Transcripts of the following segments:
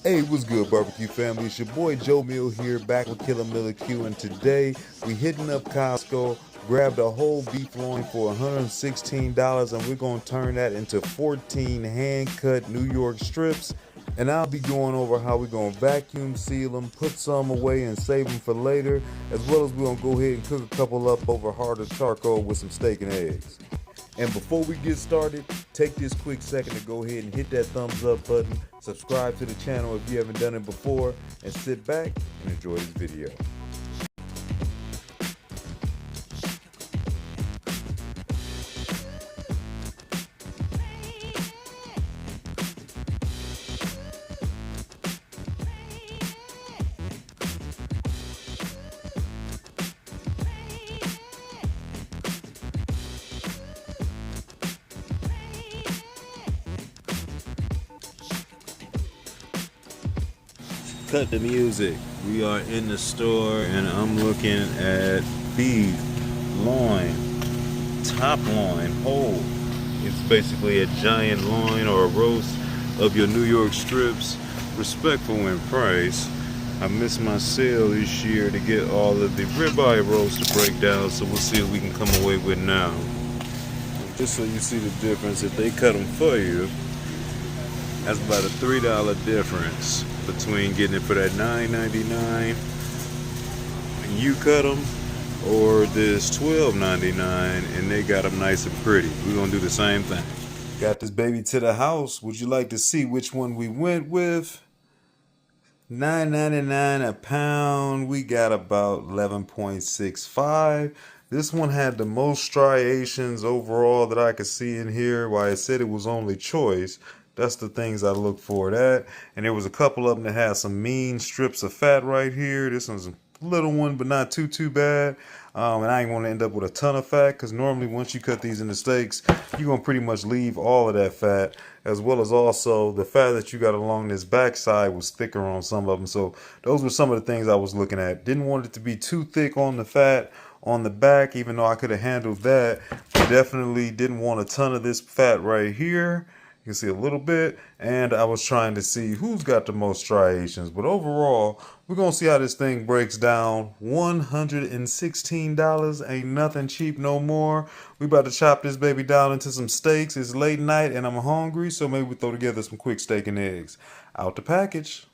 Hey, what's good, barbecue family? It's your boy Joe Mill here, back with Killer Miller Q, and today we hitting up Costco, grabbed a whole beef loin for $116, and we're gonna turn that into 14 hand-cut New York strips. And I'll be going over how we're gonna vacuum seal them, put some away, and save them for later, as well as we're gonna go ahead and cook a couple up over harder charcoal with some steak and eggs. And before we get started, take this quick second to go ahead and hit that thumbs up button, subscribe to the channel if you haven't done it before, and sit back and enjoy this video. Cut the music. We are in the store and I'm looking at beef, loin, top loin, whole. It's basically a giant loin or a roast of your New York strips, respectful in price. I missed my sale this year to get all of the ribeye roast to break down, so we'll see what we can come away with now. Just so you see the difference, if they cut them for you, that's about a $3 difference between getting it for that $9.99 and you cut them, or this $12.99 and they got them nice and pretty. We're gonna do the same thing. Got this baby to the house. Would you like to see which one we went with? $9.99 a pound. We got about 11.65. This one had the most striations overall that I could see in here. Why I said it was only choice. That's the things I look for that. And there was a couple of them that had some mean strips of fat right here. This one's a little one, but not too bad. And I ain't want to end up with a ton of fat, because normally once you cut these into steaks, you're going to pretty much leave all of that fat, as well as also the fat that you got along this backside was thicker on some of them. So those were some of the things I was looking at. Didn't want it to be too thick on the fat on the back, even though I could have handled that. Definitely didn't want a ton of this fat right here. You can see a little bit, and I was trying to see who's got the most striations. But overall, we're going to see how this thing breaks down. $116, ain't nothing cheap no more. We about to chop this baby down into some steaks. It's late night and I'm hungry, so maybe we throw together some quick steak and eggs. Out the package.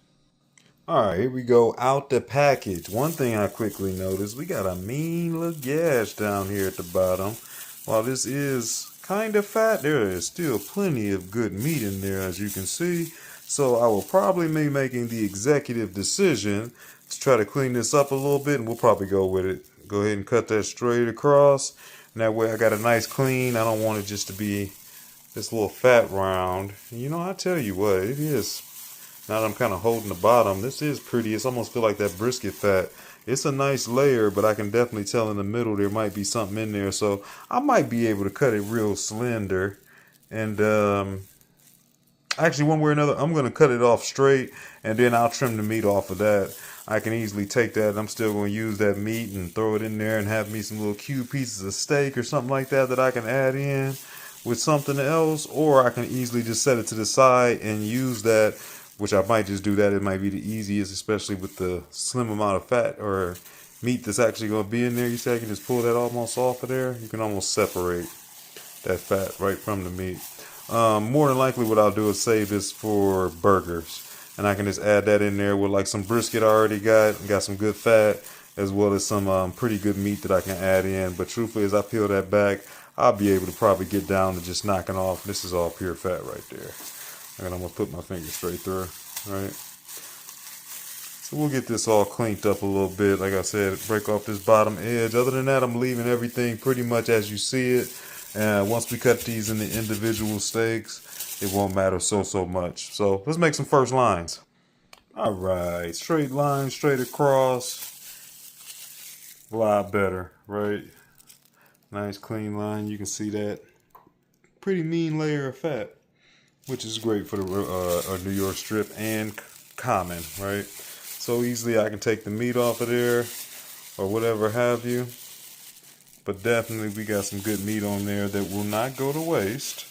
All right, here we go, out the package. One thing I quickly noticed, we got a mean little gash down here at the bottom. While this is kind of fat, there is still plenty of good meat in there, as you can see. So I will probably be making the executive decision to try to clean this up a little bit, and we'll probably go with it. Go ahead and cut that straight across, and that way I got a nice clean. I don't want it just to be this little fat round. You know, I tell you what, it is. Now that I'm kind of holding the bottom, this is pretty. It's almost feel like that brisket fat. It's a nice layer, but I can definitely tell in the middle there might be something in there. So I might be able to cut it real slender. And actually, one way or another, I'm going to cut it off straight, and then I'll trim the meat off of that. I can easily take that. I'm still going to use that meat and throw it in there and have me some little cube pieces of steak or something like that I can add in with something else. Or I can easily just set it to the side and use that, which I might just do that. It might be the easiest, especially with the slim amount of fat or meat that's actually going to be in there. You see, I can just pull that almost off of there. You can almost separate that fat right from the meat. More than likely what I'll do is save this for burgers. And I can just add that in there with like some brisket I already got. Got some good fat, as well as some pretty good meat that I can add in. But truthfully, as I peel that back, I'll be able to probably get down to just knocking off. This is all pure fat right there. And I'm going to put my finger straight through, right? So we'll get this all cleaned up a little bit. Like I said, break off this bottom edge. Other than that, I'm leaving everything pretty much as you see it. And once we cut these into individual steaks, it won't matter so much. So let's make some first lines. All right, straight line, straight across. A lot better, right? Nice clean line. You can see that. Pretty mean layer of fat, which is great for the New York strip and common, right? So easily I can take the meat off of there or whatever have you. But definitely we got some good meat on there that will not go to waste.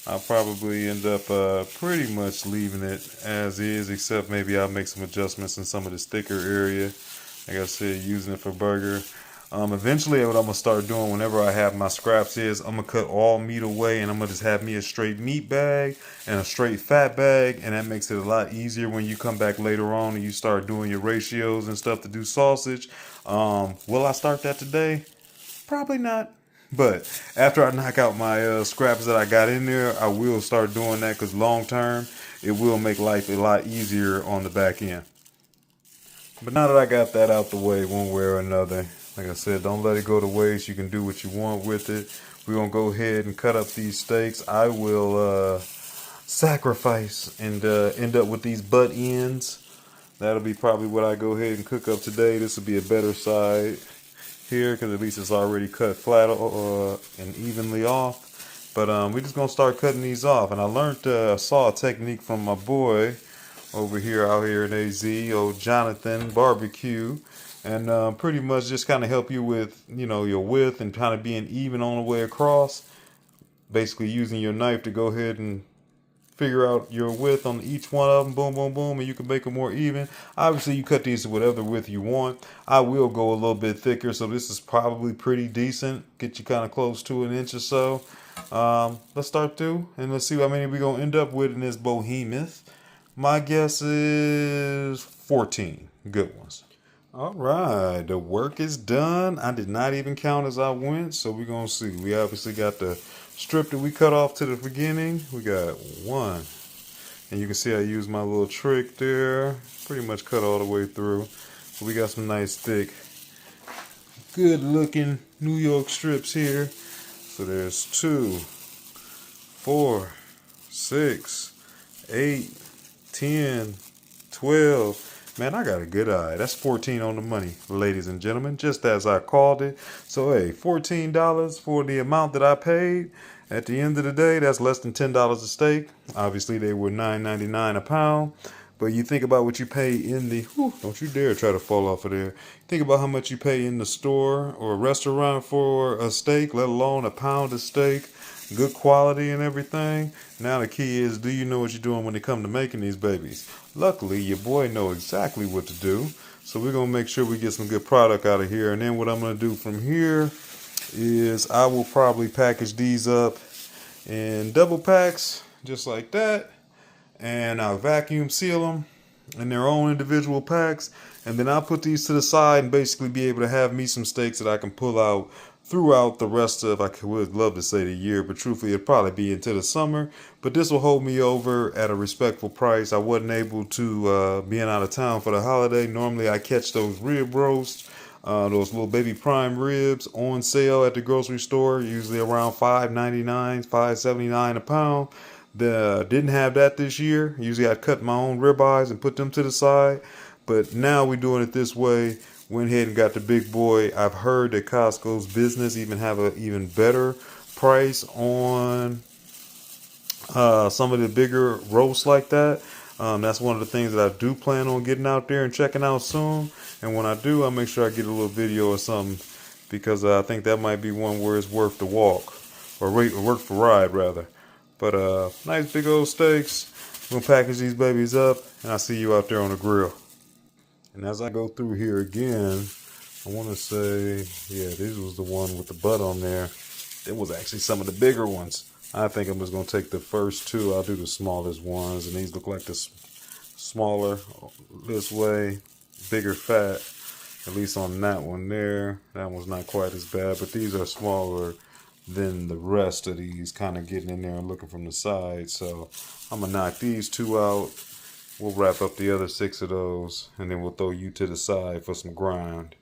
I'll probably end up pretty much leaving it as is, except maybe I'll make some adjustments in some of this thicker area. Like I said, using it for burger. Eventually, what I'm going to start doing whenever I have my scraps is I'm going to cut all meat away, and I'm going to just have me a straight meat bag and a straight fat bag, and that makes it a lot easier when you come back later on and you start doing your ratios and stuff to do sausage. Will I start that today? Probably not. But after I knock out my scraps that I got in there, I will start doing that because long term, it will make life a lot easier on the back end. But now that I got that out the way one way or another, like I said, don't let it go to waste. You can do what you want with it. We're going to go ahead and cut up these steaks. I will sacrifice and end up with these butt ends. That'll be probably what I go ahead and cook up today. This will be a better side here because at least it's already cut flat and evenly off. But we're just going to start cutting these off. And I saw a technique from my boy over here out here in AZ, old Jonathan Barbecue, and pretty much just kind of help you with, you know, your width and kind of being even on the way across. Basically using your knife to go ahead and figure out your width on each one of them, boom, boom, boom, and you can make them more even. Obviously, you cut these to whatever width you want. I will go a little bit thicker, so this is probably pretty decent. Get you kind of close to an inch or so. Let's start through, and let's see how many we're going to end up with in this behemoth. My guess is 14 good ones. All right, the work is done. I did not even count as I went, so we're going to see. We obviously got the strip that we cut off to the beginning. We got one. And you can see I used my little trick there. Pretty much cut all the way through. We got some nice, thick, good looking New York strips here. So there's 2, 4, 6, 8, 10, 12. Man, I got a good eye. That's 14 on the money, ladies and gentlemen, just as I called it. So, hey, $14 for the amount that I paid. At the end of the day, that's less than $10 a steak. Obviously, they were $9.99 a pound. But you think about what you pay in the, don't you dare try to fall off of there. Think about how much you pay in the store or a restaurant for a steak, let alone a pound of steak. Good quality and everything. Now the key is, do you know what you're doing when it comes to making these babies? Luckily, your boy know exactly what to do. So we're going to make sure we get some good product out of here. And then what I'm going to do from here is I will probably package these up in double packs, just like that. And I'll vacuum seal them in their own individual packs. And then I'll put these to the side and basically be able to have me some steaks that I can pull out throughout the rest of, I would love to say the year, but truthfully it'd probably be into the summer. But this will hold me over at a respectful price. I wasn't able to, being out of town for the holiday. Normally I catch those rib roasts, those little baby prime ribs on sale at the grocery store, usually around $5.99, $5.79 a pound. Didn't have that this year. Usually I'd cut my own ribeyes and put them to the side. But now we're doing it this way. Went ahead and got the big boy. I've heard that Costco's business even have an even better price on some of the bigger roasts like that. That's one of the things that I do plan on getting out there and checking out soon. And when I do, I'll make sure I get a little video or something, because I think that might be one where it's worth the walk, or worth the ride rather. But nice big old steaks. I'm gonna package these babies up, and I'll see you out there on the grill. And as I go through here again, I want to say, yeah, this was the one with the butt on there. It was actually some of the bigger ones. I think I'm just going to take the first 2. I'll do the smallest ones. And these look like the smaller this way, bigger fat. At least on that one there. That one's not quite as bad. But these are smaller than the rest of these, kind of getting in there and looking from the side. So I'm going to knock these 2 out. We'll wrap up the other 6 of those, and then we'll throw you to the side for some grind.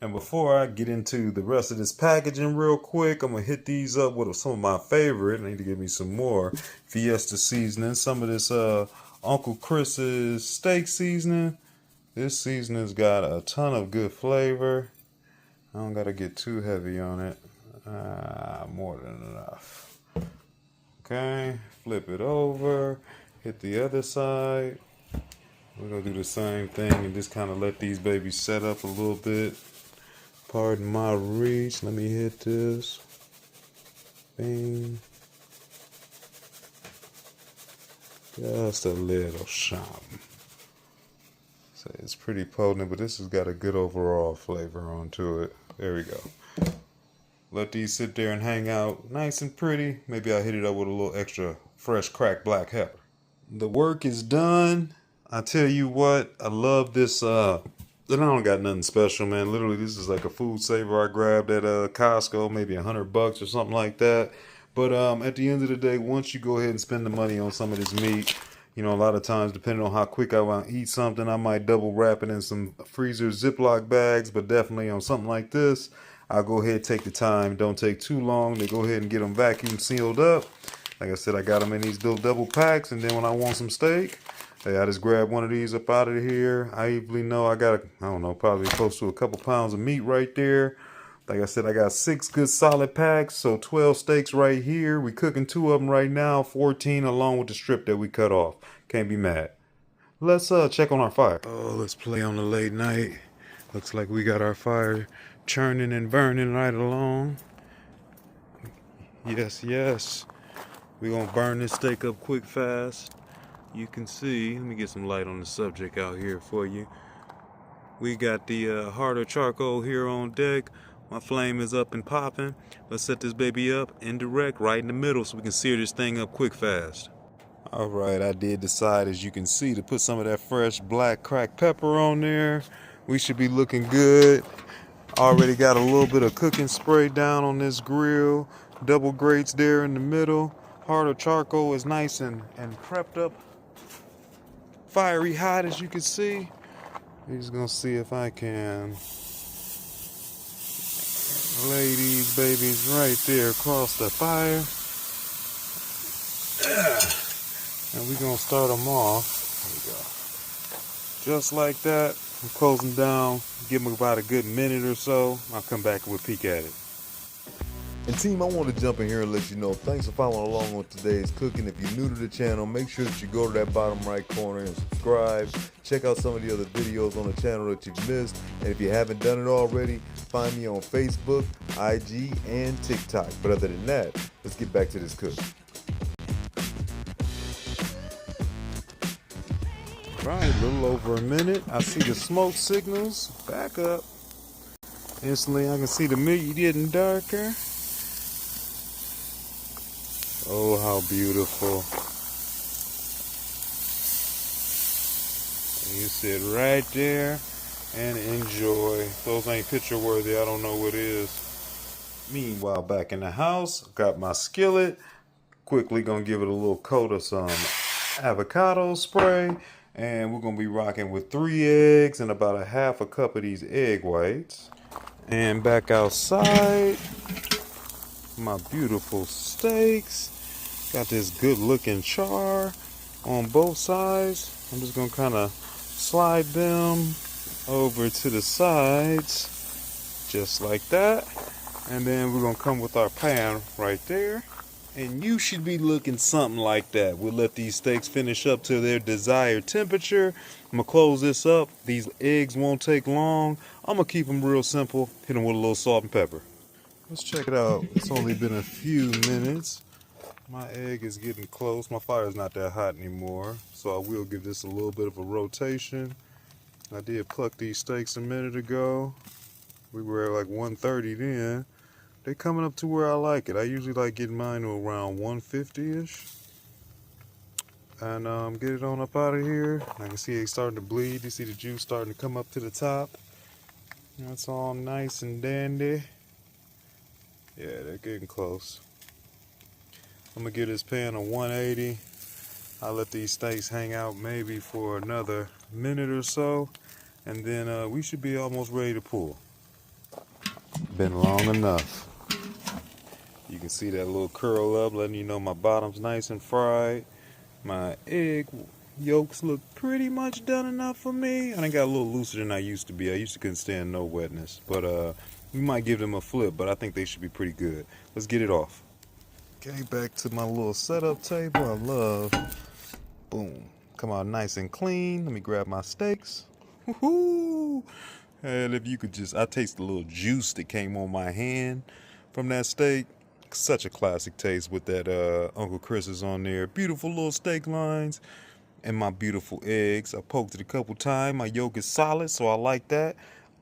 And before I get into the rest of this packaging real quick, I'm going to hit these up with some of my favorite. I need to give me some more Fiesta seasoning. Some of this Uncle Chris's steak seasoning. This seasoning's got a ton of good flavor. I don't got to get too heavy on it. More than enough. Okay, flip it over. Hit the other side. We're going to do the same thing and just kind of let these babies set up a little bit. Pardon my reach. Let me hit this. Bing. Just a little something. So it's pretty potent, but this has got a good overall flavor onto it. There we go. Let these sit there and hang out nice and pretty. Maybe I'll hit it up with a little extra fresh cracked black pepper. The work is done. I tell you what, I love this. I don't got nothing special, man. Literally, this is like a food saver I grabbed at Costco, maybe $100 or something like that. But at the end of the day, once you go ahead and spend the money on some of this meat, you know, a lot of times, depending on how quick I want to eat something, I might double wrap it in some freezer Ziploc bags. But definitely on something like this, I'll go ahead and take the time. Don't take too long to go ahead and get them vacuum sealed up. Like I said, I got them in these little double packs, and then when I want some steak, hey, I just grab one of these up out of here. I usually know I got, I don't know, probably close to a couple pounds of meat right there. Like I said, I got 6 good solid packs, so 12 steaks right here. We cooking 2 of them right now, 14 along with the strip that we cut off. Can't be mad. Let's check on our fire. Oh, let's play on the late night. Looks like we got our fire churning and burning right along. Yes, yes. We're going to burn this steak up quick, fast. You can see, let me get some light on the subject out here for you. We got the harder charcoal here on deck. My flame is up and popping. Let's set this baby up indirect right in the middle so we can sear this thing up quick, fast. All right, I did decide, as you can see, to put some of that fresh black cracked pepper on there. We should be looking good. Already got a little bit of cooking spray down on this grill. Double grates there in the middle. Harder charcoal is nice and prepped up. Fiery hot, as you can see. I'm just gonna see if I can lay these babies right there across the fire. And we're gonna start them off. There we go. Just like that. I'm closing down. Give them about a good minute or so. I'll come back and we'll peek at it. And team, I want to jump in here and let you know, thanks for following along with today's cooking. If you're new to the channel, make sure that you go to that bottom right corner and subscribe. Check out some of the other videos on the channel that you've missed. And if you haven't done it already, find me on Facebook, IG, and TikTok. But other than that, let's get back to this cook. Right, a little over a minute. I see the smoke signals. Back up. Instantly, I can see the meat getting darker. Oh, how beautiful. And you sit right there and enjoy. Those ain't picture worthy. I don't know what is. Meanwhile, back in the house, got my skillet. Quickly gonna give it a little coat of some avocado spray. And we're gonna be rocking with 3 eggs and about a half a cup of these egg whites. And back outside, my beautiful steaks. Got this good looking char on both sides. I'm just gonna kind of slide them over to the sides, just like that. And then we're gonna come with our pan right there. And you should be looking something like that. We'll let these steaks finish up to their desired temperature. I'm gonna close this up. These eggs won't take long. I'm gonna keep them real simple. Hit them with a little salt and pepper. Let's check it out. It's only been a few minutes. My egg is getting close. My fire is not that hot anymore, so I will give this a little bit of a rotation. I did pluck these steaks a minute ago. We were at like 130 then. They're coming up to where I like it. I usually like getting mine to around 150-ish. And get it on up out of here. I can see it's starting to bleed. You see the juice starting to come up to the top. That's all nice and dandy. Yeah, they're getting close. I'm gonna give this pan a 180. I'll let these steaks hang out maybe for another minute or so, and then we should be almost ready to pull. Been long enough. You can see that little curl up, letting you know my bottom's nice and fried. My egg yolks look pretty much done enough for me. I done got a little looser than I used to be. I used to couldn't stand no wetness, but we might give them a flip, but I think they should be pretty good. Let's get it off. Okay, back to my little setup table. I love, boom, come out nice and clean. Let me grab my steaks. Woohoo! And if you could just, I taste the little juice that came on my hand from that steak. Such a classic taste with that Uncle Chris's on there. Beautiful little steak lines and my beautiful eggs. I poked it a couple times. My yolk is solid, so I like that.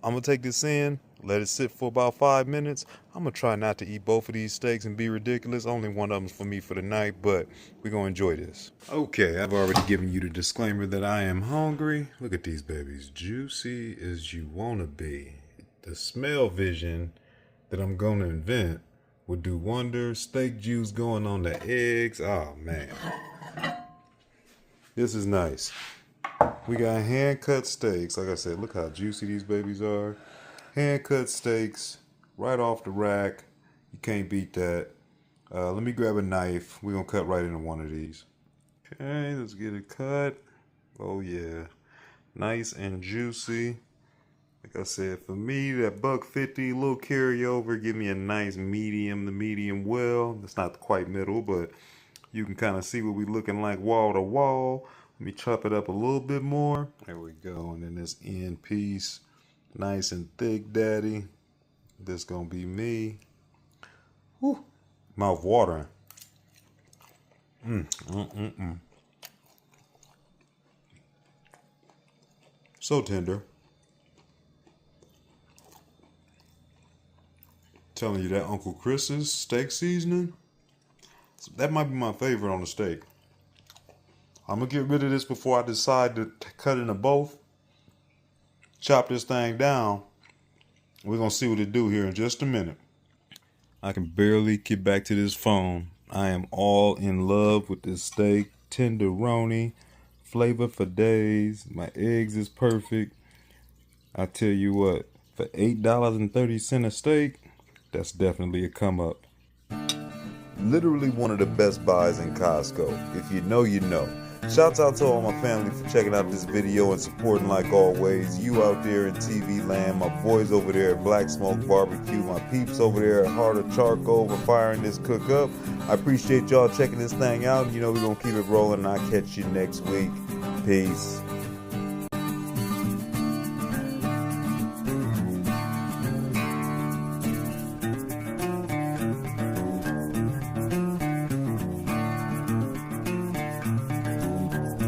I'm going to take this in, let it sit for about 5 minutes. I'm going to try not to eat both of these steaks and be ridiculous. Only one of them's for me for the night, but we're going to enjoy this. Okay, I've already given you the disclaimer that I am hungry. Look at these babies. Juicy as you want to be. The smell vision that I'm going to invent would do wonders. Steak juice going on the eggs. Oh, man. This is nice. We got hand-cut steaks. Like I said, look how juicy these babies are. Hand-cut steaks right off the rack. You can't beat that. Let me grab a knife. We're going to cut right into one of these. Okay, let's get it cut. Oh, yeah. Nice and juicy. Like I said, for me, that $1.50, little carryover, give me a nice medium, the medium well. That's not quite middle, but you can kind of see what we're looking like wall to wall. Let me chop it up a little bit more. There we go. And then this end piece, nice and thick, daddy. This gonna be me. Whew. Mouth watering. So tender. Telling you that Uncle Chris's steak seasoning, that might be my favorite on the steak. I'm gonna get rid of this before I decide to cut into both. Chop this thing down. We're gonna see what it do here in just a minute. I can barely get back to this phone. I am all in love with this steak. Tenderoni, flavor for days. My eggs is perfect. I tell you what, for $8.30 a steak, that's definitely a come up. Literally one of the best buys in Costco. If you know, you know. Shouts out to all my family for checking out this video and supporting like always. You out there in TV land, my boys over there at Black Smoke Barbecue, my peeps over there at Heart of Charcoal for firing this cook up. I appreciate y'all checking this thing out. You know we're going to keep it rolling and I'll catch you next week. Peace.